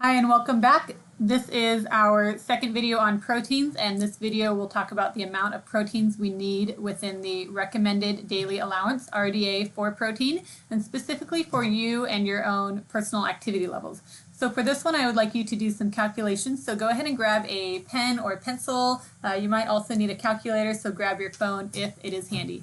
Hi and welcome back. This is our second video on proteins, and this video will talk about the amount of proteins we need within the recommended daily allowance, RDA, for protein, and specifically for you and your own personal activity levels. So for this one, I would like you to do some calculations. So go ahead and grab a pen or a pencil. You might also need a calculator, so grab your phone if it is handy.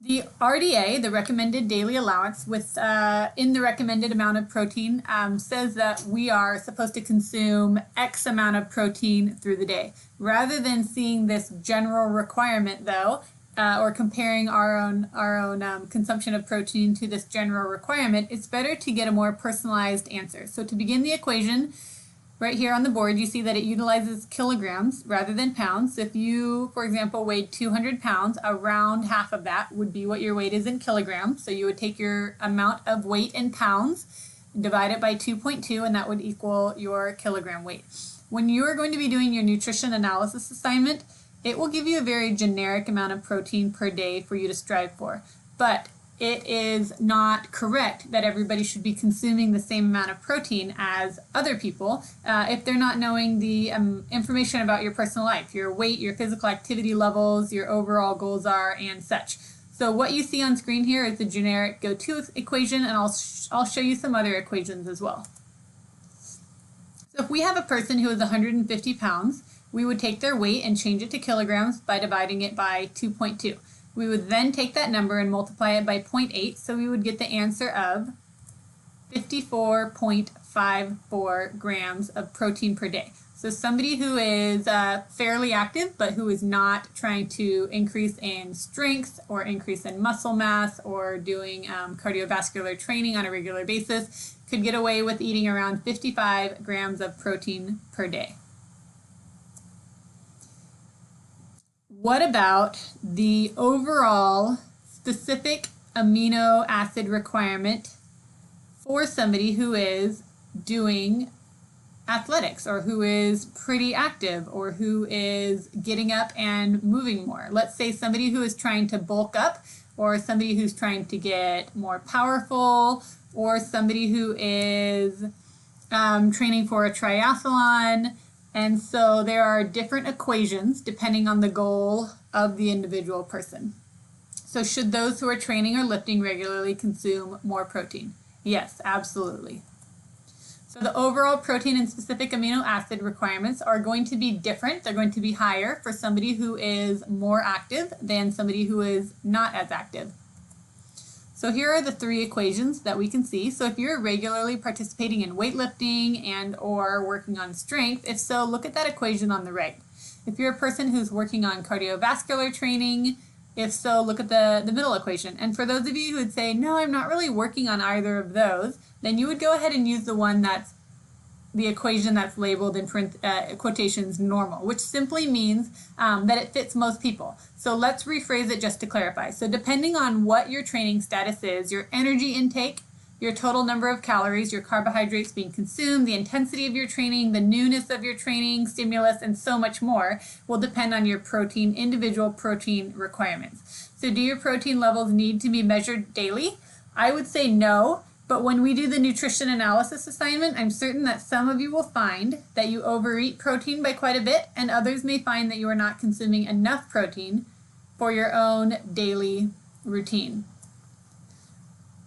The RDA, the recommended daily allowance, in the recommended amount of protein, says that we are supposed to consume X amount of protein through the day. Rather than seeing this general requirement, though, or comparing our own consumption of protein to this general requirement, it's better to get a more personalized answer. So to begin the equation, right here on the board, you see that it utilizes kilograms rather than pounds. If you, for example, weighed 200 pounds, around half of that would be what your weight is in kilograms. So you would take your amount of weight in pounds, divide it by 2.2, and that would equal your kilogram weight. When you are going to be doing your nutrition analysis assignment, it will give you a very generic amount of protein per day for you to strive for. But it is not correct that everybody should be consuming the same amount of protein as other people if they're not knowing the information about your personal life, your weight, your physical activity levels, your overall goals are, and such. So what you see on screen here is the generic go-to equation, and I'll show you some other equations as well. So if we have a person who is 150 pounds, we would take their weight and change it to kilograms by dividing it by 2.2. We would then take that number and multiply it by 0.8, so we would get the answer of 54.54 grams of protein per day. So somebody who is fairly active, but who is not trying to increase in strength or increase in muscle mass or doing cardiovascular training on a regular basis could get away with eating around 55 grams of protein per day. What about the overall specific amino acid requirement for somebody who is doing athletics or who is pretty active or who is getting up and moving more? Let's say somebody who is trying to bulk up, or somebody who's trying to get more powerful, or somebody who is training for a triathlon. And so there are different equations depending on the goal of the individual person. So should those who are training or lifting regularly consume more protein? Yes, absolutely. So the overall protein and specific amino acid requirements are going to be different. They're going to be higher for somebody who is more active than somebody who is not as active. So here are the three equations that we can see. So if you're regularly participating in weightlifting and or working on strength, if so, look at that equation on the right. If you're a person who's working on cardiovascular training, if so, look at the middle equation. And for those of you who would say, no, I'm not really working on either of those, then you would go ahead and use the one that's the equation that's labeled in quotations normal, which simply means that it fits most people. So let's rephrase it just to clarify. So depending on what your training status is, your energy intake, your total number of calories, your carbohydrates being consumed, the intensity of your training, the newness of your training, stimulus, and so much more will depend on your individual protein requirements. So do your protein levels need to be measured daily? I would say no. But when we do the nutrition analysis assignment, I'm certain that some of you will find that you overeat protein by quite a bit, and others may find that you are not consuming enough protein for your own daily routine.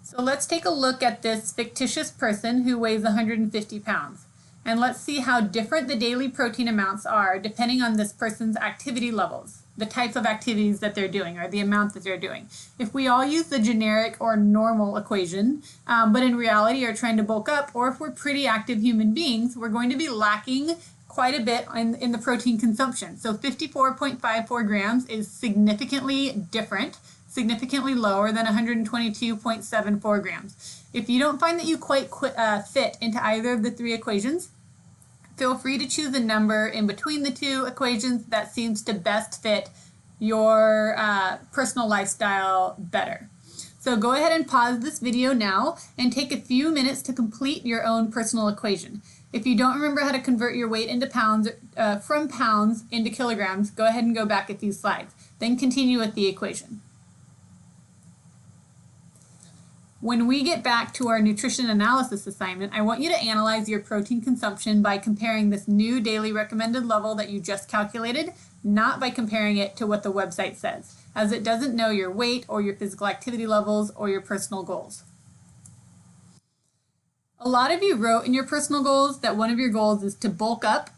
So let's take a look at this fictitious person who weighs 150 pounds. And let's see how different the daily protein amounts are depending on this person's activity levels, the types of activities that they're doing or the amount that they're doing. If we all use the generic or normal equation, but in reality are trying to bulk up, or if we're pretty active human beings, we're going to be lacking quite a bit in the protein consumption. So 54.54 grams is significantly different, significantly lower than 122.74 grams. If you don't find that you quite fit into either of the three equations, feel free to choose a number in between the two equations that seems to best fit your personal lifestyle better. So go ahead and pause this video now and take a few minutes to complete your own personal equation. If you don't remember how to convert your weight into pounds, from pounds into kilograms, go ahead and go back a few slides. Then continue with the equation. When we get back to our nutrition analysis assignment, I want you to analyze your protein consumption by comparing this new daily recommended level that you just calculated, not by comparing it to what the website says, as it doesn't know your weight or your physical activity levels or your personal goals. A lot of you wrote in your personal goals that one of your goals is to bulk up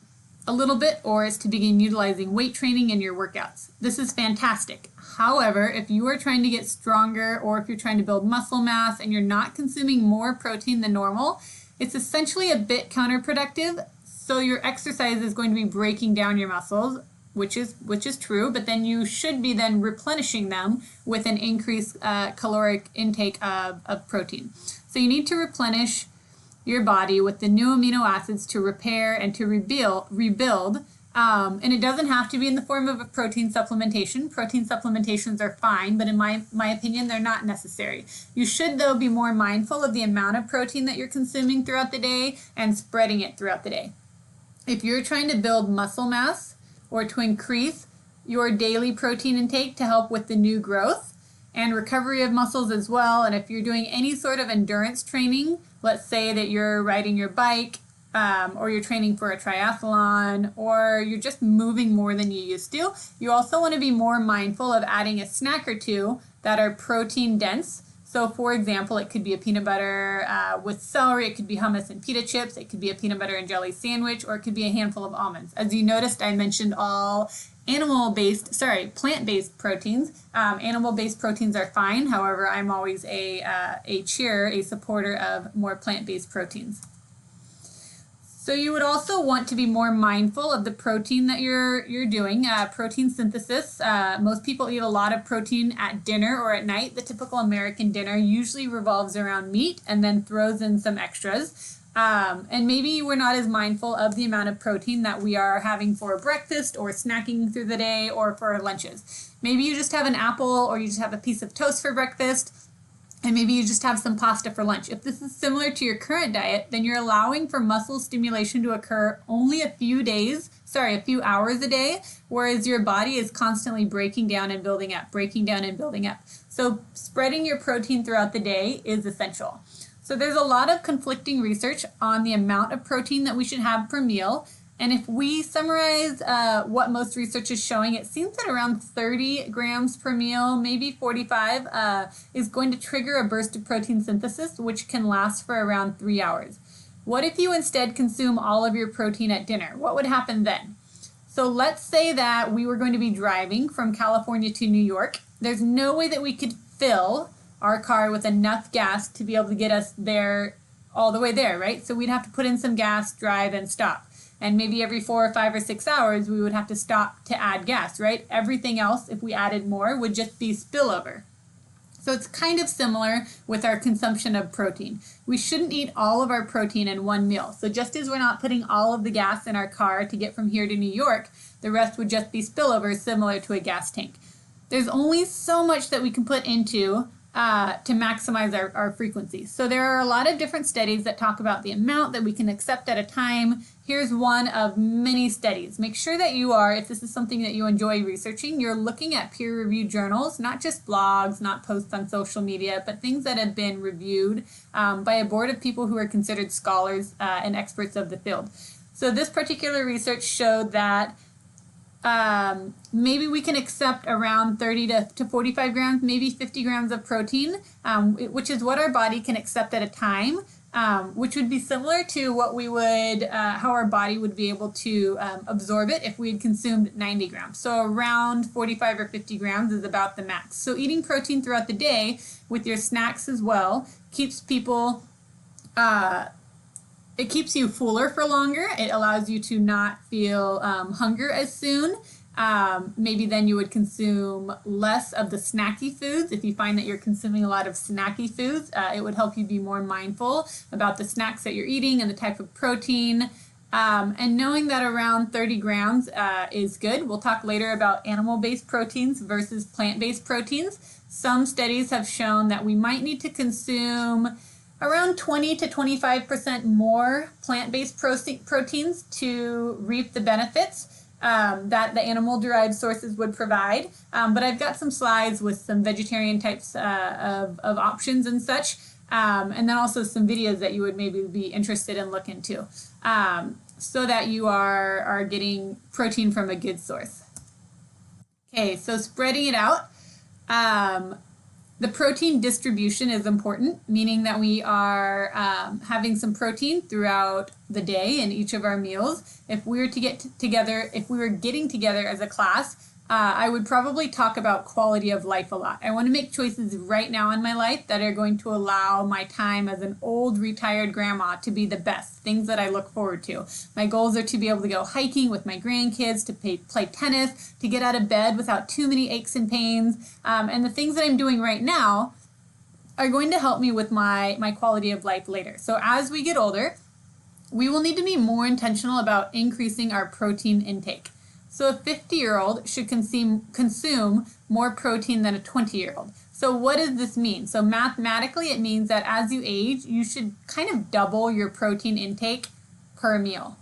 a little bit or is to begin utilizing weight training in your workouts. This is fantastic. However, if you are trying to get stronger or if you're trying to build muscle mass and you're not consuming more protein than normal, it's essentially a bit counterproductive. So your exercise is going to be breaking down your muscles, which is true, but then you should be then replenishing them with an increased caloric intake of protein. So you need to replenish your body with the new amino acids to repair and to rebuild. And it doesn't have to be in the form of a protein supplementation. Protein supplementations are fine, but in my opinion, they're not necessary. You should, though, be more mindful of the amount of protein that you're consuming throughout the day and spreading it throughout the day. If you're trying to build muscle mass or to increase your daily protein intake to help with the new growth and recovery of muscles as well, and if you're doing any sort of endurance training, let's say that you're riding your bike, or you're training for a triathlon, or you're just moving more than you used to, you also want to be more mindful of adding a snack or two that are protein dense. So for example, it could be a peanut butter with celery, it could be hummus and pita chips, it could be a peanut butter and jelly sandwich, or it could be a handful of almonds. As you noticed, I mentioned all plant-based proteins. Animal-based proteins are fine. However, I'm always a supporter of more plant-based proteins. So you would also want to be more mindful of the protein that you're doing, protein synthesis. Most people eat a lot of protein at dinner or at night. The typical American dinner usually revolves around meat and then throws in some extras. And maybe we're not as mindful of the amount of protein that we are having for breakfast or snacking through the day or for lunches. Maybe you just have an apple or you just have a piece of toast for breakfast, and maybe you just have some pasta for lunch. If this is similar to your current diet, then you're allowing for muscle stimulation to occur only a few hours a day, whereas your body is constantly breaking down and building up. So spreading your protein throughout the day is essential. So there's a lot of conflicting research on the amount of protein that we should have per meal. And if we summarize what most research is showing, it seems that around 30 grams per meal, maybe 45, is going to trigger a burst of protein synthesis, which can last for around 3 hours. What if you instead consume all of your protein at dinner? What would happen then? So let's say that we were going to be driving from California to New York. There's no way that we could fill our car with enough gas to be able to get us there all the way there, right? So we'd have to put in some gas, drive, and stop. And maybe every 4 or 5 or 6 hours, we would have to stop to add gas, right? Everything else, if we added more, would just be spillover. So it's kind of similar with our consumption of protein. We shouldn't eat all of our protein in one meal. So just as we're not putting all of the gas in our car to get from here to New York, the rest would just be spillover, similar to a gas tank. There's only so much that we can put into to maximize our frequency. So there are a lot of different studies that talk about the amount that we can accept at a time. Here's one of many studies. Make sure that you are, if this is something that you enjoy researching, you're looking at peer-reviewed journals, not just blogs, not posts on social media, but things that have been reviewed by a board of people who are considered scholars and experts of the field. So this particular research showed that maybe we can accept around 30 to 45 grams, maybe 50 grams of protein, which is what our body can accept at a time, which would be similar to what we would, how our body would be able to absorb it if we had consumed 90 grams. So around 45 or 50 grams is about the max. So eating protein throughout the day with your snacks as well keeps people it keeps you fuller for longer. It allows you to not feel hunger as soon. Maybe then you would consume less of the snacky foods. If you find that you're consuming a lot of snacky foods, it would help you be more mindful about the snacks that you're eating and the type of protein. And knowing that around 30 grams is good. We'll talk later about animal-based proteins versus plant-based proteins. Some studies have shown that we might need to consume around 20 to 25% more plant-based proteins to reap the benefits that the animal-derived sources would provide. But I've got some slides with some vegetarian types of options and such. and then also some videos that you would maybe be interested in looking into, so that you are getting protein from a good source. Okay, so spreading it out. The protein distribution is important, meaning that we are having some protein throughout the day in each of our meals. If we were to get together, if we were getting together as a class, I would probably talk about quality of life a lot. I want to make choices right now in my life that are going to allow my time as an old retired grandma to be the best, things that I look forward to. My goals are to be able to go hiking with my grandkids, to play tennis, to get out of bed without too many aches and pains. And the things that I'm doing right now are going to help me with my quality of life later. So as we get older, we will need to be more intentional about increasing our protein intake. So a 50-year-old should consume more protein than a 20-year-old. So what does this mean? So mathematically, it means that as you age, you should kind of double your protein intake per meal.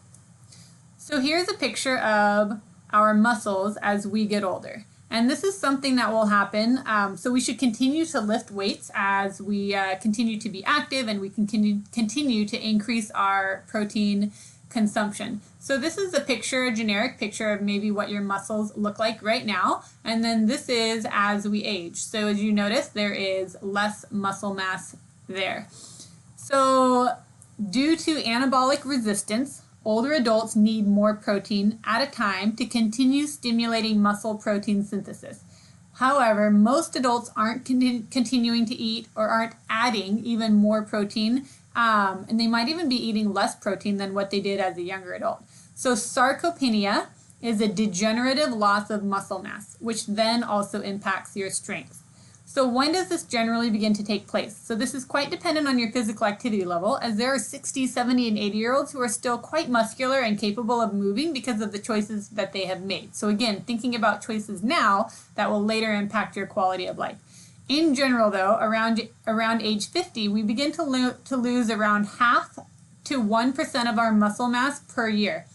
So here's a picture of our muscles as we get older. And this is something that will happen. So we should continue to lift weights as we continue to be active, and we can continue to increase our protein consumption. So this is a generic picture of maybe what your muscles look like right now. And then this is as we age. So as you notice, there is less muscle mass there. So due to anabolic resistance, older adults need more protein at a time to continue stimulating muscle protein synthesis. However, most adults aren't continuing to eat or aren't adding even more protein, and they might even be eating less protein than what they did as a younger adult. So sarcopenia is a degenerative loss of muscle mass, which then also impacts your strength. So when does this generally begin to take place? So this is quite dependent on your physical activity level, as there are 60, 70, and 80-year-olds who are still quite muscular and capable of moving because of the choices that they have made. So again, thinking about choices now that will later impact your quality of life. In general, though, around age 50, we begin to lose around 0.5 to 1% of our muscle mass per year.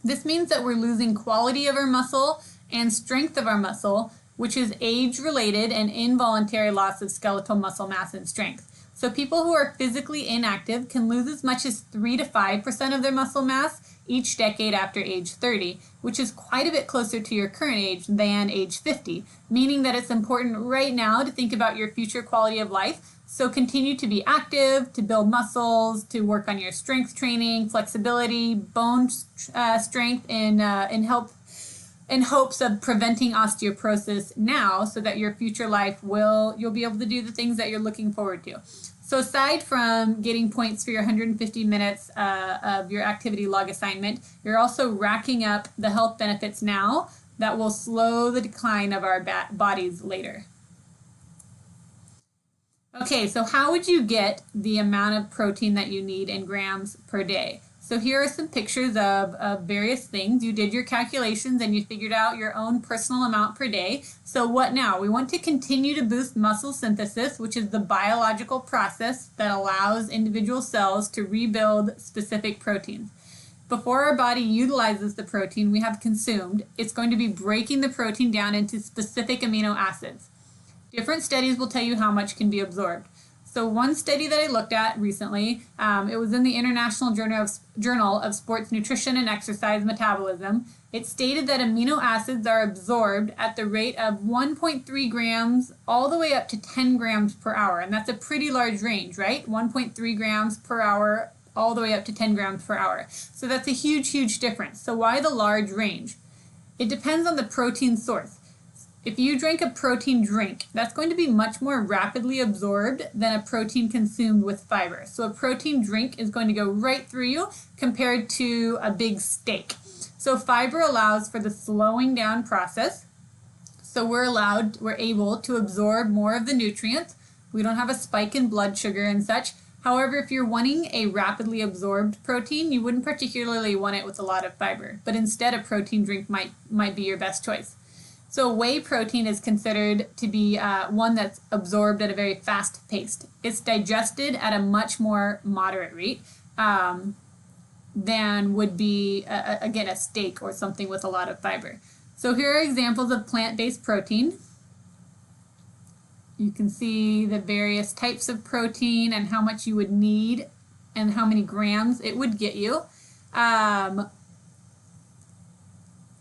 This means that we're losing quality of our muscle and strength of our muscle, which is age-related and involuntary loss of skeletal muscle mass and strength. So people who are physically inactive can lose as much as 3 to 5% of their muscle mass each decade after age 30, which is quite a bit closer to your current age than age 50, meaning that it's important right now to think about your future quality of life. So continue to be active, to build muscles, to work on your strength training, flexibility, bone strength, and in hopes of preventing osteoporosis now, so that your future life you'll be able to do the things that you're looking forward to. So aside from getting points for your 150 minutes of your activity log assignment, you're also racking up the health benefits now that will slow the decline of our bodies later. Okay, so how would you get the amount of protein that you need in grams per day? So here are some pictures of various things. You did your calculations and you figured out your own personal amount per day. So what now? We want to continue to boost muscle synthesis, which is the biological process that allows individual cells to rebuild specific proteins. Before our body utilizes the protein we have consumed, it's going to be breaking the protein down into specific amino acids. Different studies will tell you how much can be absorbed. So one study that I looked at recently, it was in the International Journal of Sports Nutrition and Exercise Metabolism. It stated that amino acids are absorbed at the rate of 1.3 grams all the way up to 10 grams per hour. And that's a pretty large range, right? 1.3 grams per hour all the way up to 10 grams per hour. So that's a huge, huge difference. So why the large range? It depends on the protein source. If you drink a protein drink, that's going to be much more rapidly absorbed than a protein consumed with fiber. So a protein drink is going to go right through you compared to a big steak. So fiber allows for the slowing down process. So we're able to absorb more of the nutrients. We don't have a spike in blood sugar and such. However, if you're wanting a rapidly absorbed protein, you wouldn't particularly want it with a lot of fiber, but instead a protein drink might be your best choice. So whey protein is considered to be one that's absorbed at a very fast pace. It's digested at a much more moderate rate than would be, again, a steak or something with a lot of fiber. So here are examples of plant-based protein. You can see the various types of protein and how much you would need and how many grams it would get you.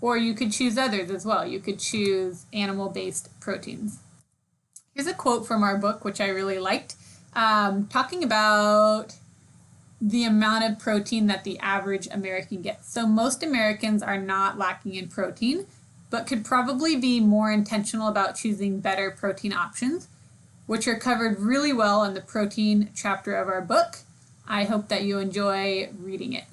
Or you could choose others as well. You could choose animal-based proteins. Here's a quote from our book, which I really liked, talking about the amount of protein that the average American gets. So most Americans are not lacking in protein, but could probably be more intentional about choosing better protein options, which are covered really well in the protein chapter of our book. I hope that you enjoy reading it.